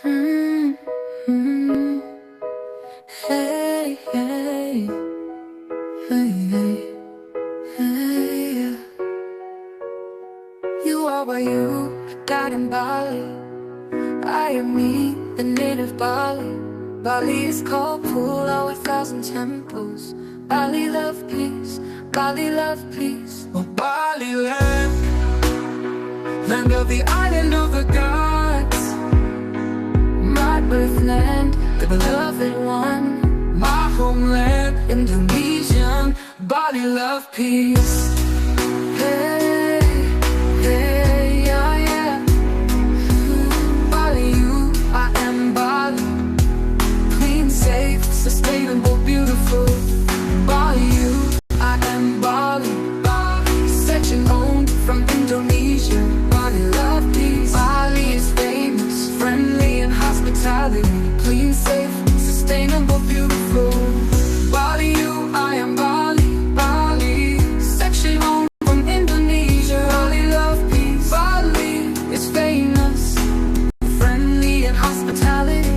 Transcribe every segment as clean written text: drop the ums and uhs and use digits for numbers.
Mm, mm, hey, hey, hey, hey, hey, yeah. You are where you died in Bali. I am me, the native Bali. Bali is called pool, our 1,000 temples. Bali love peace, Bali love peace. Oh, Bali land, land of the island of the gods. My birthland, the beloved one. My homeland, Indonesian, Bali love peace. hey, hey, yeah, yeah. Bali you, I am Bali. Clean, safe, Sustainable, beautiful. Bali you, I am Bali. Bali, Section owned from Indonesia. Bali love peace. Bali is famous, friendly and hospitality. Clean, safe, Sustainable, beautiful. Bali you, I am Bali. Bali, Section owned from Indonesia. Bali love peace. Bali is famous, friendly and hospitality.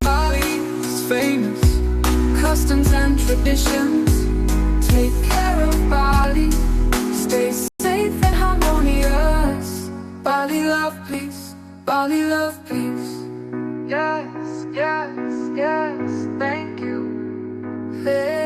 Bali is famous, Customs and traditions, take care of Bali. stay safe and harmonious. Bali love peace, Bali love peace. Yes, yes, yes, thank you. Hey.